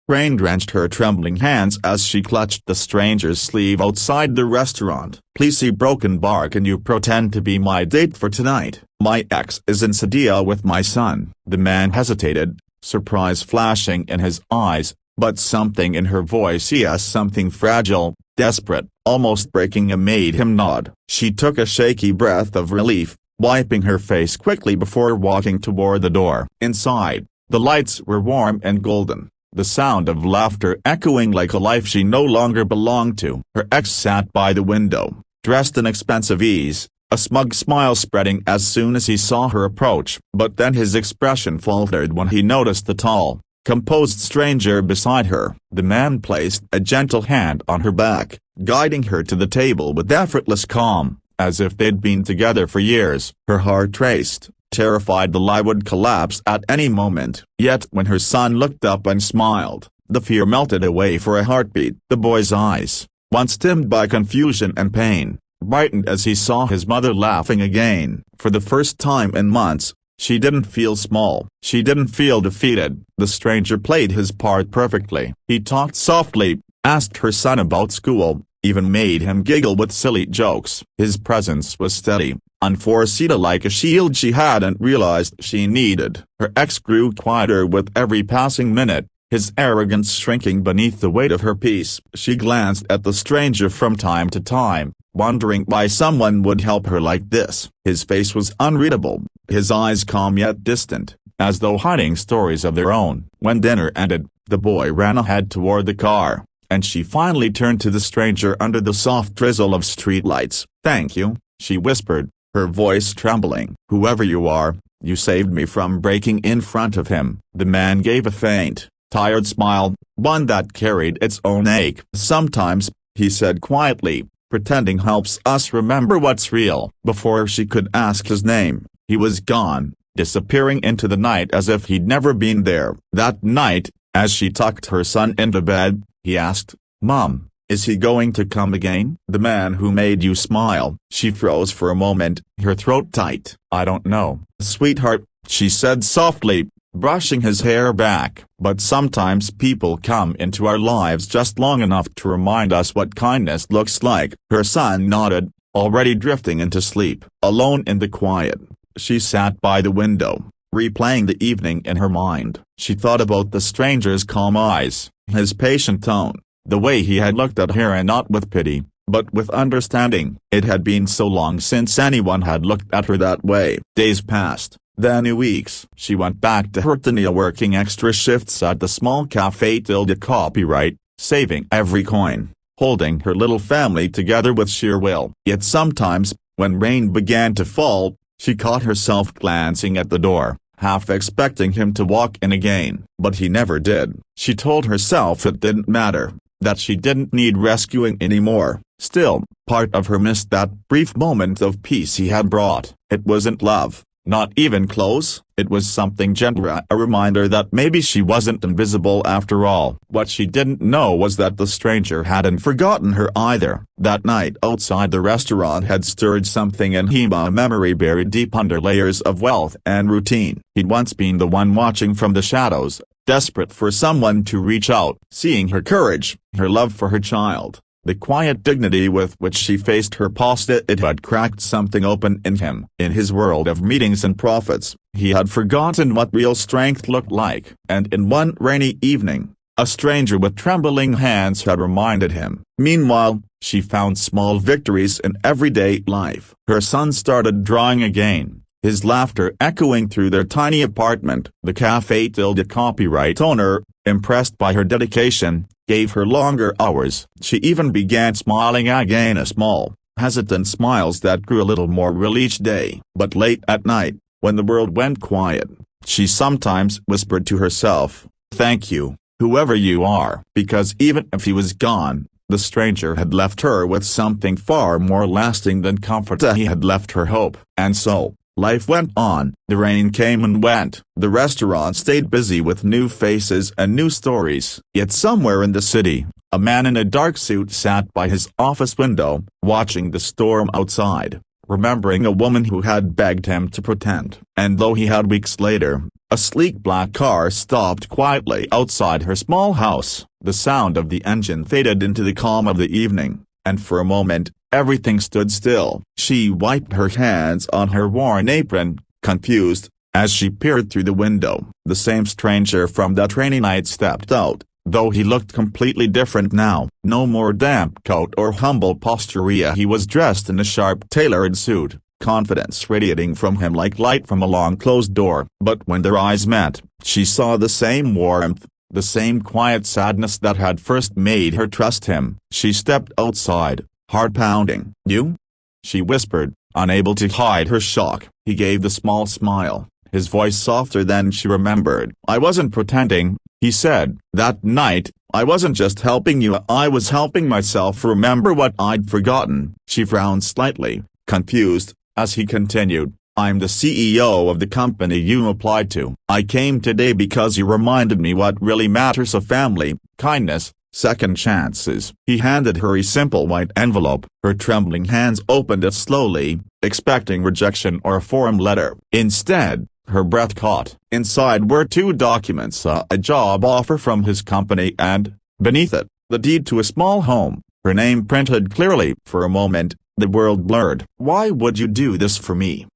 Rain drenched her trembling hands as she clutched the stranger's sleeve outside the restaurant. "Please," he broke in, "bar, can you pretend to be my date for tonight? My ex is in Sadia with my son." The man hesitated, surprise flashing in his eyes, but something in her voice, yes, something fragile, desperate, almost breaking, made him nod. She took a shaky breath of relief, wiping her face quickly before walking toward the door. Inside, the lights were warm and golden, the sound of laughter echoing like a life she no longer belonged to. Her ex sat by the window, dressed in expensive ease, a smug smile spreading as soon as he saw her approach. But then his expression faltered when he noticed the tall, composed stranger beside her. The man placed a gentle hand on her back, guiding her to the table with effortless calm, as if they'd been together for years. Her heart raced, terrified the lie would collapse at any moment. Yet when her son looked up and smiled, the fear melted away for a heartbeat. The boy's eyes, once dimmed by confusion and pain, brightened as he saw his mother laughing again. For the first time in months, she didn't feel small. She didn't feel defeated. The stranger played his part perfectly. He talked softly, asked her son about school, even made him giggle with silly jokes. His presence was steady, unforeseen, like a shield she hadn't realized she needed. Her ex grew quieter with every passing minute, his arrogance shrinking beneath the weight of her peace. She glanced at the stranger from time to time, wondering why someone would help her like this. His face was unreadable, his eyes calm yet distant, as though hiding stories of their own. When dinner ended, the boy ran ahead toward the car, and she finally turned to the stranger under the soft drizzle of streetlights. "Thank you," she whispered, her voice trembling. "Whoever you are, you saved me from breaking in front of him." The man gave a faint, tired smile, one that carried its own ache. "Sometimes," he said quietly, "pretending helps us remember what's real." Before she could ask his name, he was gone, disappearing into the night as if he'd never been there. That night, as she tucked her son into bed, he asked, "Mom, is he going to come again?" "The man who made you smile." She froze for a moment, her throat tight. "I don't know, sweetheart," she said softly, brushing his hair back. "But sometimes people come into our lives just long enough to remind us what kindness looks like." Her son nodded, already drifting into sleep. Alone in the quiet, she sat by the window, replaying the evening in her mind. She thought about the stranger's calm eyes, his patient tone, the way he had looked at her, and not with pity, but with understanding. It had been so long since anyone had looked at her that way. Days passed, then weeks. She went back to her routine, working extra shifts at the small cafe till the copyright, saving every coin, holding her little family together with sheer will. Yet sometimes, when rain began to fall, she caught herself glancing at the door, half expecting him to walk in again. But he never did. She told herself it didn't matter, that she didn't need rescuing anymore. Still, part of her missed that brief moment of peace he had brought. It wasn't love, not even close. It was something gentler, a reminder that maybe she wasn't invisible after all. What she didn't know was that the stranger hadn't forgotten her either. That night outside the restaurant had stirred something in him, a memory buried deep under layers of wealth and routine. He'd once been the one watching from the shadows, desperate for someone to reach out. Seeing her courage, her love for her child, the quiet dignity with which she faced her past, it had cracked something open in him. In his world of meetings and profits, he had forgotten what real strength looked like. And in one rainy evening, a stranger with trembling hands had reminded him. Meanwhile, she found small victories in everyday life. Her son started drawing again, his laughter echoing through their tiny apartment. The cafe tilde copyright owner, impressed by her dedication, gave her longer hours. She even began smiling again, a small, hesitant smiles that grew a little more real each day. But late at night, when the world went quiet, she sometimes whispered to herself, "Thank you, whoever you are." Because even if he was gone, the stranger had left her with something far more lasting than comfort. He had left her hope. And so, life went on. The rain came and went. The restaurant stayed busy with new faces and new stories. Yet somewhere in the city, a man in a dark suit sat by his office window, watching the storm outside, remembering a woman who had begged him to pretend. And though he had weeks later, A sleek black car stopped quietly outside her small house. The sound of the engine faded into the calm of the evening, and for a moment, everything stood still. She wiped her hands on her worn apron, confused. As she peered through the window, the same stranger from that rainy night stepped out, though he looked completely different now. No more damp coat or humble posture. He was dressed in a sharp tailored suit, confidence radiating from him like light from a long-closed door. But when their eyes met, she saw the same warmth, the same quiet sadness that had first made her trust him. She stepped outside, heart pounding. "You?" she whispered, unable to hide her shock. He gave the small smile, his voice softer than she remembered. "I wasn't pretending," he said. "That night, I wasn't just helping you, I was helping myself remember what I'd forgotten." She frowned slightly, confused, as he continued, "I'm the CEO of the company you applied to. I came today because you reminded me what really matters: a family, kindness, second chances." He handed her a simple white envelope. Her trembling hands opened it slowly, expecting rejection or a form letter. Instead, her breath caught. Inside were two documents: a job offer from his company and, beneath it, the deed to a small home, her name printed clearly. For a moment, the world blurred. "Why would you do this for me?"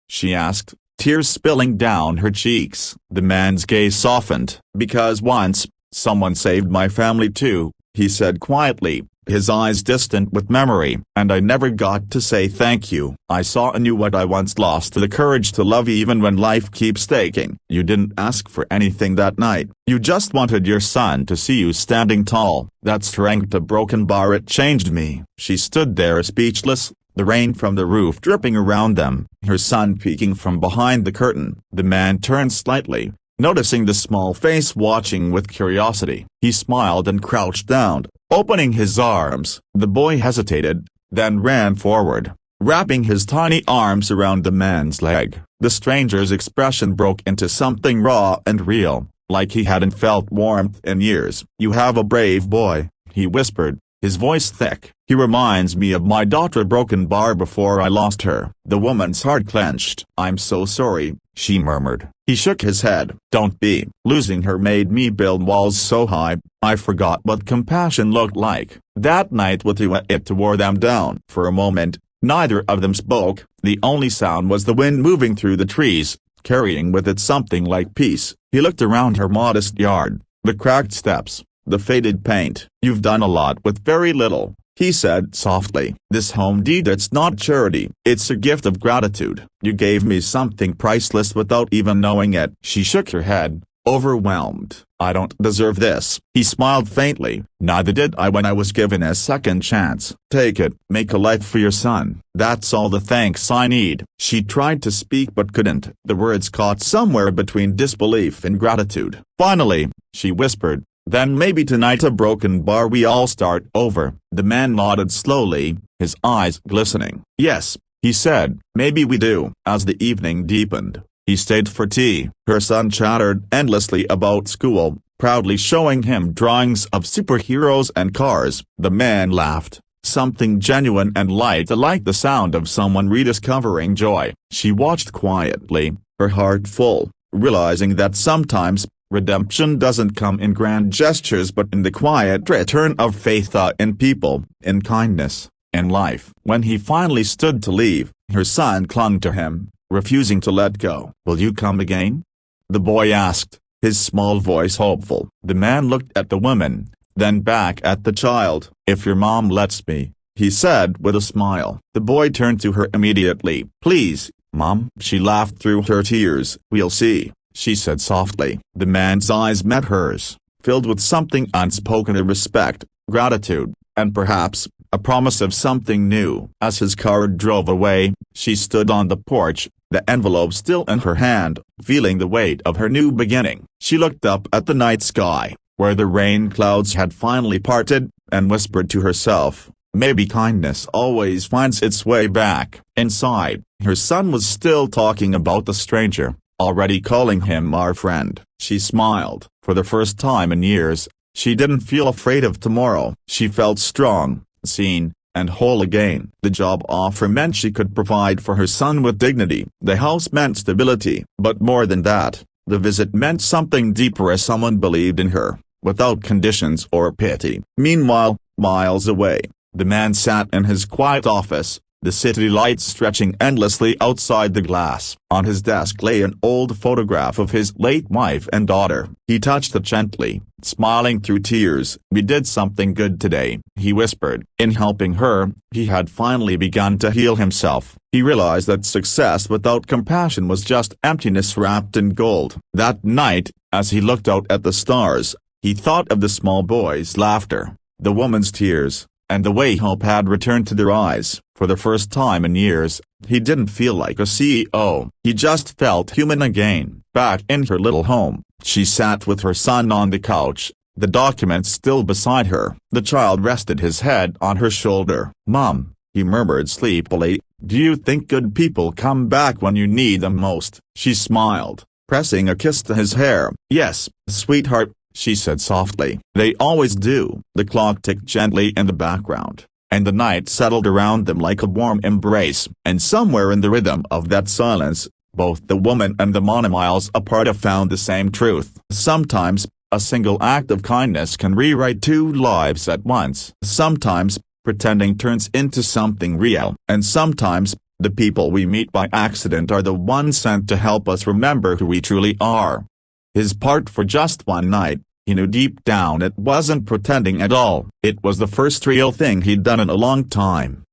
she asked, tears spilling down her cheeks. The man's gaze softened. "Because once, someone saved my family too," he said quietly, his eyes distant with memory. "And I never got to say thank you. I saw in you what I once lost: the courage to love even when life keeps taking." "You didn't ask for anything that night. You just wanted your son to see you standing tall." "That strength, a broken bar, it changed me." She stood there speechless, the rain from the roof dripping around them, her son peeking from behind the curtain. The man turned slightly, noticing the small face watching with curiosity. He smiled and crouched down, opening his arms. The boy hesitated, then ran forward, wrapping his tiny arms around the man's leg. The stranger's expression broke into something raw and real, like he hadn't felt warmth in years. "You have a brave boy," he whispered, his voice thick. "He reminds me of my daughter." Broken bar before I lost her. The woman's heart clenched. "I'm so sorry," she murmured. He shook his head. "Don't be. Losing her made me build walls so high, I forgot what compassion looked like." That night with you, it wore them down. For a moment, neither of them spoke. The only sound was the wind moving through the trees, carrying with it something like peace. He looked around her modest yard, the cracked steps, the faded paint. "You've done a lot with very little," he said softly. "This home deed, it's not charity, it's a gift of gratitude. You gave me something priceless without even knowing it." She shook her head, overwhelmed. "I don't deserve this." He smiled faintly. "Neither did I when I was given a second chance. Take it. Make a life for your son. That's all the thanks I need." She tried to speak but couldn't. The words caught somewhere between disbelief and gratitude. "Finally," she whispered, "then maybe tonight, a broken bar, we all start over." The man nodded slowly, his eyes glistening. "Yes," he said, "maybe we do." As the evening deepened, he stayed for tea. Her son chattered endlessly about school, proudly showing him drawings of superheroes and cars. The man laughed, something genuine and light, like the sound of someone rediscovering joy. She watched quietly, her heart full, realizing that sometimes redemption doesn't come in grand gestures but in the quiet return of faith in people, in kindness, in life. When he finally stood to leave, her son clung to him, refusing to let go. "Will you come again?" the boy asked, his small voice hopeful. The man looked at the woman, then back at the child. "If your mom lets me," he said with a smile. The boy turned to her immediately. "Please, Mom." She laughed through her tears. "We'll see," she said softly. The man's eyes met hers, filled with something unspoken: a respect, gratitude, and perhaps a promise of something new. As his car drove away, she stood on the porch, the envelope still in her hand, feeling the weight of her new beginning. She looked up at the night sky, where the rain clouds had finally parted, and whispered to herself, "Maybe kindness always finds its way back." Inside, her son was still talking about the stranger, already calling him "our friend." She smiled. For the first time in years, she didn't feel afraid of tomorrow. She felt strong, seen, and whole again. The job offer meant she could provide for her son with dignity. The house meant stability. But more than that, The visit meant something deeper, as someone believed in her, without conditions or pity. Meanwhile, miles away, the man sat in his quiet office, the city lights stretching endlessly outside the glass. On his desk lay an old photograph of his late wife and daughter. He touched it gently, smiling through tears. "We did something good today," he whispered. In helping her, he had finally begun to heal himself. He realized that success without compassion was just emptiness wrapped in gold. That night, as he looked out at the stars, he thought of the small boy's laughter, the woman's tears, and the way hope had returned to their eyes. For the first time in years, he didn't feel like a CEO. He just felt human again. Back in her little home, she sat with her son on the couch, the documents still beside her. The child rested his head on her shoulder. "Mom," he murmured sleepily, "do you think good people come back when you need them most?" She smiled, pressing a kiss to his hair. "Yes, sweetheart," she said softly. "They always do." The clock ticked gently in the background, and the night settled around them like a warm embrace. And somewhere in the rhythm of that silence, both the woman and the man miles apart have found the same truth. Sometimes, a single act of kindness can rewrite two lives at once. Sometimes, pretending turns into something real. And sometimes, the people we meet by accident are the ones sent to help us remember who we truly are. His part for just one night, he knew deep down it wasn't pretending at all. It was the first real thing he'd done in a long time.